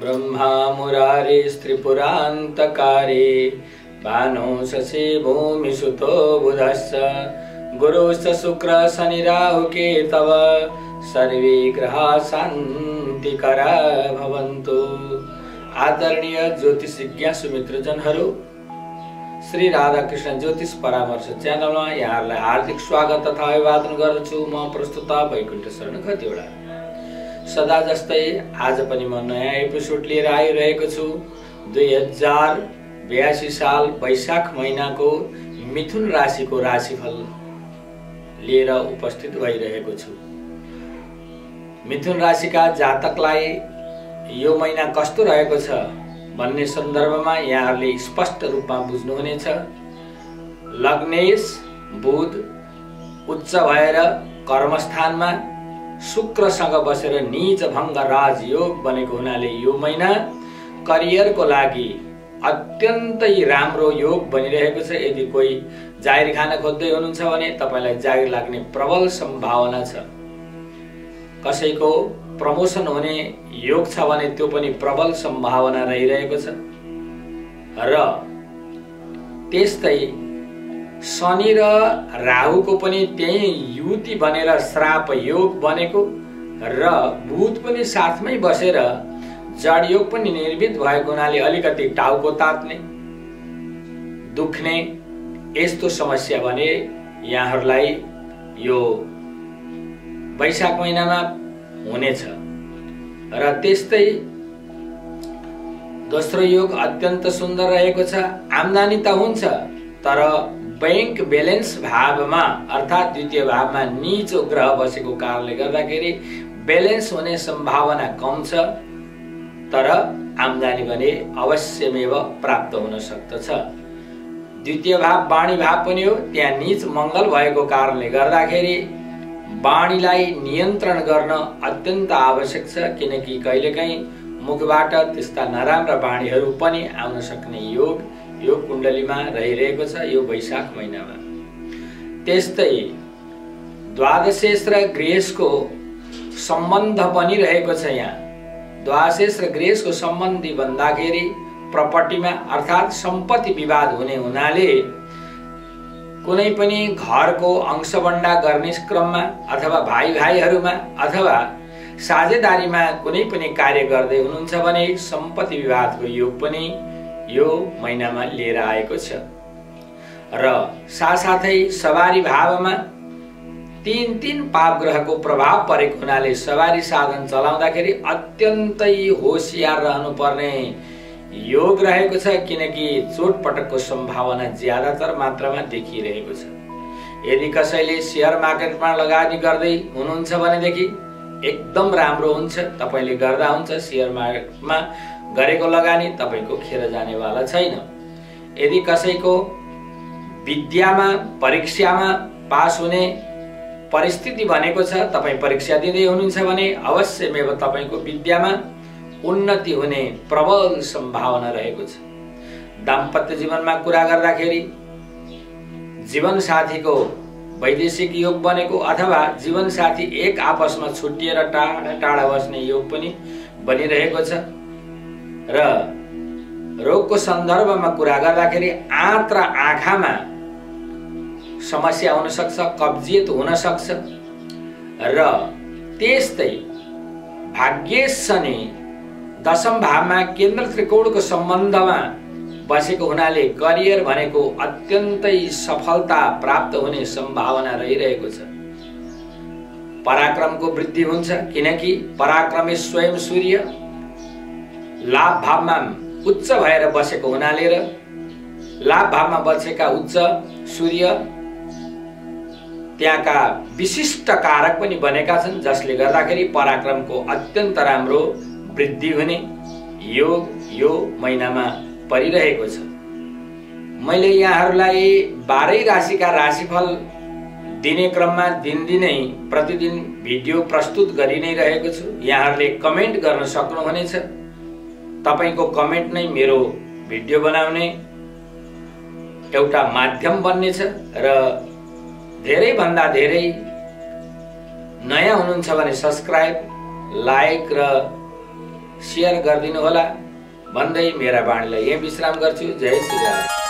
ब्रह्मा मुरारी त्रिपुरान्तकारी भानु शशि भूमि सुतो बुधश्च गुरुश्च शुक्र शनि राहु केतव सर्वे ग्रहा शान्तिकरा भवन्तु। आदरणीय ज्योतिषज्ञ सुमित्रजनहरू, श्री राधाकृष्ण ज्योतिष परामर्श च्यानलमा यहाँहरूलाई हार्दिक स्वागत तथा अभिवादन गर्दछु। म प्रस्तुता वैकुण्ठ शरण खतिवडा। सदा जस्तै आज पनि म नयाँ एपिसोड लिएर आइरहेको छु। 2082 साल वैशाख महिनाको मिथुन राशिको राशिफल लिएर उपस्थित भइरहेको छु। मिथुन राशिका जातकलाई यो महिना कस्तो रहेको छ भन्ने सन्दर्भमा यहाँहरूले स्पष्ट रूपमा बुझ्नुहुनेछ। लग्नेश बुध उच्च भएर कर्मस्थानमा शुक्रसँग बसेर नीच भङ्ग राजयोग बनेको हुनाले यो महिना करियरको लागि अत्यन्तै राम्रो योग बनिरहेको छ। यदि कोही जागिर खान खोज्दै हुनुहुन्छ भने तपाईलाई जागिर लाग्ने प्रबल सम्भावना छ। कसैको प्रमोसन हुने योग छ भने त्यो पनि प्रबल सम्भावना रहिरहेको छ। र त्यस्तै शनि र राहुको पनि त्यही युति बनेर श्राप योग बनेको र बुध पनि साथमै बसेर जड योग पनि निर्मित भएको हुनाले अलिकति टाउको तात्ने दुख्ने यस्तो समस्या भने यहाँहरूलाई यो वैशाख महिनामा हुनेछ। र त्यस्तै दोस्रो योग अत्यन्त सुन्दर रहेको छ। आम्दानी त हुन्छ तर बैंक ब्यालेन्स भावमा अर्थात् द्वितीय भावमा नीचो ग्रह बसेको कारणले गर्दाखेरि ब्यालेन्स हुने सम्भावना कम छ, तर आम्दानी भने अवश्यमेव प्राप्त हुन सक्दछ। द्वितीय भाव वाणी भाव पनि हो, त्यहाँ नीच मङ्गल भएको कारणले गर्दाखेरि वाणीलाई नियन्त्रण गर्न अत्यन्त आवश्यक छ, किनकि कहिलेकाहीँ मुखबाट त्यस्ता नराम्रा वाणीहरू पनि आउन सक्ने योग यो कुण्डलीमा रहिरहेको छ यो वैशाख महिनामा। त्यस्तै द्वादशेश र गृहस्थको सम्बन्ध बनिरहेको छ। यहाँ द्वादशेश र गृहस्थको सम्बन्धी भन्दाखेरि प्रपर्टीमा अर्थात् सम्पत्ति विवाद हुने हुनाले कुनै पनि घरको अंशबण्डा गर्ने क्रममा अथवा भाइ भाइहरूमा अथवा साझेदारीमा कुनै पनि कार्य गर्दै हुनुहुन्छ भने सम्पत्ति विवादको योग पनि यो महिनामा लिएर आएको छ। र साथसाथै सवारी भावमा तीन पाप ग्रहको प्रभाव परेको हुनाले सवारी साधन चलाउँदाखेरि अत्यन्तै होसियार रहनुपर्ने योग रहेको छ, किनकि चोटपटकको सम्भावना ज्यादातर मात्रामा देखिरहेको छ। यदि कसैले सेयर मार्केटमा लगानी गर्दै हुनुहुन्छ भनेदेखि एकदम राम्रो हुन्छ, तपाईले गर्दा हुन्छ। सेयर मार्केटमा गरेको लगानी तपाईको खेर जानेवाला छैन। यदि कसैको विद्यामा परीक्षामा पास हुने परिस्थिति बनेको छ, तपाई परीक्षा दिँदै हुनुहुन्छ भने अवश्यमेव तपाईको विद्यामा उन्नति हुने प्रबल सम्भावना रहेको छ। दाम्पत्य जीवनमा कुरा गर्दाखेरि जीवन साथीको वैदेशिक योग बनेको अथवा जीवन साथी एक आपसमा छुट्टिएर टाढा टाढा बस्ने योग पनि बनिरहेको छ। र रोगको सन्दर्भमा कुरा गर्दाखेरि आँत र आँखामा समस्या हुन सक्छ, कब्जियत हुन सक्छ। र त्यस्तै भाग्येश शनि दशम भावमा केन्द्र त्रिकोणको सम्बन्धमा बसेको हुनाले करियर भनेको अत्यन्तै सफलता प्राप्त हुने सम्भावना रहिरहेको छ। पराक्रमको वृद्धि हुन्छ, किनकि पराक्रमी स्वयं सूर्य लाभ भावमा उच्च भएर बसेको हुनाले र लाभ भावमा बसेका उच्च सूर्य त्यहाँका विशिष्ट कारक पनि बनेका छन्, जसले गर्दाखेरि पराक्रमको अत्यन्त राम्रो वृद्धि हुने योग यो महिनामा परिरहेको छ। मैले यहाँहरूलाई 12 राशिका राशिफल दिने क्रममा दिनदिनै प्रतिदिन भिडियो प्रस्तुत गरि नै रहेको छु। यहाँहरूले कमेन्ट गर्न सक्नुहुनेछ। तपाईको कमेन्ट नै मेरो भिडियो बनाउने एउटा माध्यम बन्नेछ। र धेरै भन्दा धेरै नयाँ हुनुहुन्छ भने सब्स्क्राइब, लाइक र सेयर गरिदिनु होला भन्दै मेरा वाणीलाई यही विश्राम गर्छु। जय श्री राम।